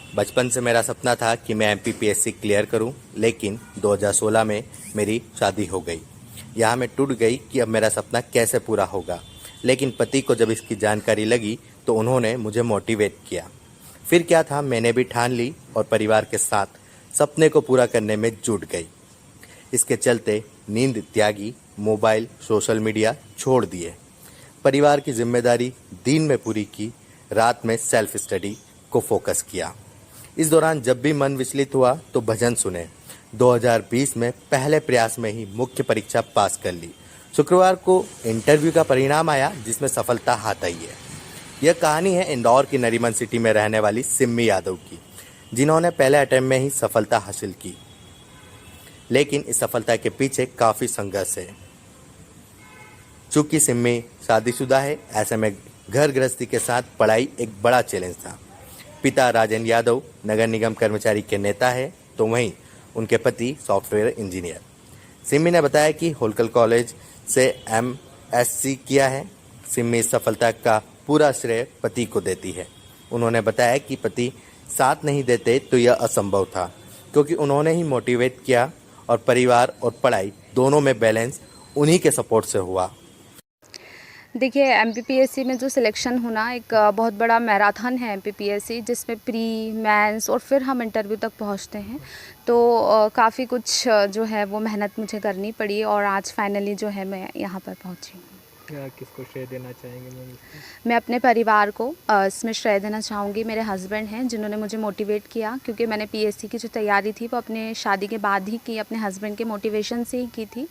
बचपन से मेरा सपना था कि मैं एमपीपीएससी क्लियर करूं, लेकिन 2016 में मेरी शादी हो गई। यहाँ मैं टूट गई कि अब मेरा सपना कैसे पूरा होगा। लेकिन पति को जब इसकी जानकारी लगी तो उन्होंने मुझे मोटिवेट किया। फिर क्या था, मैंने भी ठान ली और परिवार के साथ सपने को पूरा करने में जुट गई। इसके चलते नींद त्यागी, मोबाइल, सोशल मीडिया छोड़ दिए, परिवार की जिम्मेदारी दिन में पूरी की, रात में सेल्फ स्टडी को फोकस किया। इस दौरान जब भी मन विचलित हुआ तो भजन सुने। 2020 में पहले प्रयास में ही मुख्य परीक्षा पास कर ली। शुक्रवार को इंटरव्यू का परिणाम आया, जिसमें सफलता हाथ आई है। यह कहानी है इंदौर की नरीमन सिटी में रहने वाली सिम्मी यादव की, जिन्होंने पहले अटेम्प्ट में ही सफलता हासिल की। लेकिन इस सफलता के पीछे काफ़ी संघर्ष है। चूंकि सिम्मी शादीशुदा है, ऐसे में घर गृहस्थी के साथ पढ़ाई एक बड़ा चैलेंज था। पिता राजेंद्र यादव नगर निगम कर्मचारी के नेता है, तो वहीं उनके पति सॉफ्टवेयर इंजीनियर। सिम्मी ने बताया कि होलकर कॉलेज से एमएससी किया है। सिम्मी इस सफलता का पूरा श्रेय पति को देती है। उन्होंने बताया कि पति साथ नहीं देते तो यह असंभव था, क्योंकि उन्होंने ही मोटिवेट किया और परिवार और पढ़ाई दोनों में बैलेंस उन्हीं के सपोर्ट से हुआ। देखिए, एमपीपीएससी में जो सिलेक्शन होना एक बहुत बड़ा मैराथन है एमपीपीएससी, जिसमें प्री, मेंस और फिर हम इंटरव्यू तक पहुंचते हैं। तो काफ़ी कुछ जो है वो मेहनत मुझे करनी पड़ी और आज फाइनली जो है मैं यहाँ पर पहुंची हूँ। किसको श्रेय देना चाहेंगे मैम इसको? मैं अपने परिवार को इसमें श्रेय देना चाहूँगी। मेरे हस्बैंड हैं जिन्होंने मुझे मोटिवेट किया, क्योंकि मैंने पीएससी की जो तैयारी थी वो अपने शादी के बाद ही की, अपने हस्बैंड के मोटिवेशन से ही की थी।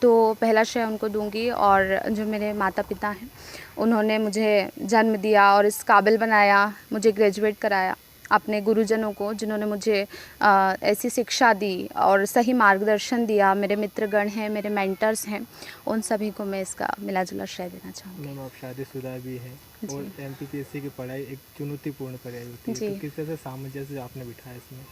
तो पहला श्रेय उनको दूंगी। और जो मेरे माता पिता हैं, उन्होंने मुझे जन्म दिया और इस काबिल बनाया, मुझे ग्रेजुएट कराया। अपने गुरुजनों को, जिन्होंने मुझे ऐसी शिक्षा दी और सही मार्गदर्शन दिया, मेरे मित्रगण हैं, मेरे मेंटर्स हैं, उन सभी को मैं इसका मिला जुला श्रेय देना चाहूँगी। मैम, आप शादीशुदा भी हैं और एमपीपीएससी की पढ़ाई एक चुनौतीपूर्ण पढ़ाई होती है, तो किस तरह से सामंजस्य आपने बिठाया इसमें?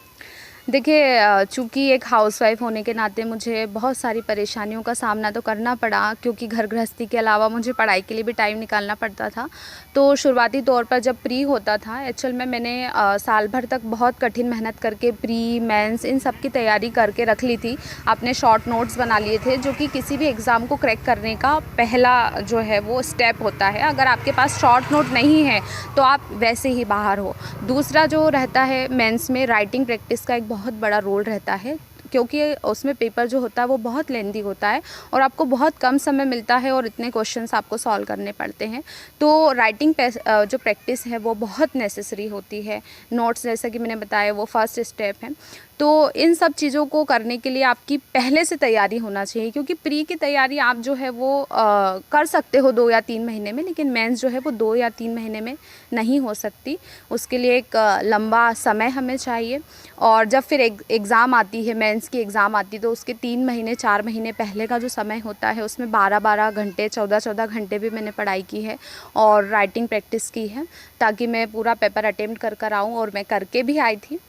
देखिए, चूँकि एक हाउसवाइफ होने के नाते मुझे बहुत सारी परेशानियों का सामना तो करना पड़ा, क्योंकि घर गृहस्थी के अलावा मुझे पढ़ाई के लिए भी टाइम निकालना पड़ता था। तो शुरुआती तौर पर जब प्री होता था, एक्चुअल में मैंने साल भर तक बहुत कठिन मेहनत करके प्री, मेंस इन सब की तैयारी करके रख ली थी। अपने शॉर्ट नोट्स बना लिए थे, जो कि किसी भी एग्ज़ाम को क्रैक करने का पहला जो है वो स्टेप होता है। अगर आपके पास शॉर्ट नोट नहीं है तो आप वैसे ही बाहर हो। दूसरा जो रहता है, मेंस में राइटिंग प्रैक्टिस का एक बहुत बड़ा रोल रहता है, क्योंकि उसमें पेपर जो होता है वो बहुत लेंदी होता है और आपको बहुत कम समय मिलता है और इतने क्वेश्चंस आपको सॉल्व करने पड़ते हैं। तो राइटिंग जो प्रैक्टिस है वो बहुत नेसेसरी होती है। नोट्स, जैसा कि मैंने बताया, वो फर्स्ट स्टेप है। तो इन सब चीज़ों को करने के लिए आपकी पहले से तैयारी होना चाहिए, क्योंकि प्री की तैयारी आप जो है वो कर सकते हो 2 या 3 महीने में, लेकिन मेंस जो है वो 2 या 3 महीने में नहीं हो सकती। उसके लिए एक लंबा समय हमें चाहिए। और जब फिर एग्ज़ाम आती है, मेंस की एग्ज़ाम आती है, तो उसके 3 महीने 4 महीने पहले का जो समय होता है, उसमें 12-12 घंटे, 14-14 घंटे भी मैंने पढ़ाई की है और राइटिंग प्रैक्टिस की है, ताकि मैं पूरा पेपर अटेम्प्ट कर आऊँ, और मैं करके भी आई थी।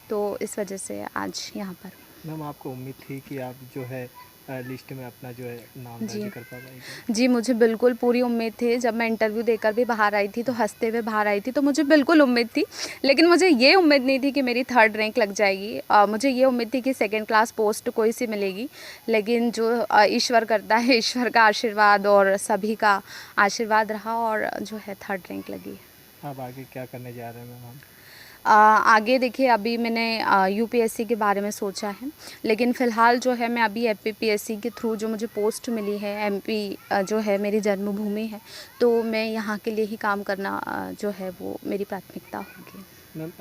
तो इस वजह से आज यहाँ पर। मैम, आपको उम्मीद थी कि आप जो है लिस्ट में अपना जो है नाम दर्ज कर पाएंगे? जी, मुझे बिल्कुल पूरी उम्मीद थी। जब मैं इंटरव्यू देकर भी बाहर आई थी तो हँसते हुए बाहर आई थी, तो मुझे बिल्कुल उम्मीद थी। लेकिन मुझे ये उम्मीद नहीं थी कि मेरी 3rd रैंक लग जाएगी। मुझे ये उम्मीद थी कि 2nd क्लास पोस्ट कोई सी मिलेगी। लेकिन जो ईश्वर करता है, ईश्वर का आशीर्वाद और सभी का आशीर्वाद रहा और जो है 3rd रैंक लगी। आप आगे क्या करने जा रहे हैं मैम? आगे देखिए, अभी मैंने यूपीएससी के बारे में सोचा है, लेकिन फ़िलहाल जो है मैं अभी एमपीपीएससी के थ्रू जो मुझे पोस्ट मिली है, एमपी जो है मेरी जन्मभूमि है, तो मैं यहाँ के लिए ही काम करना जो है वो मेरी प्राथमिकता होगी। मैम,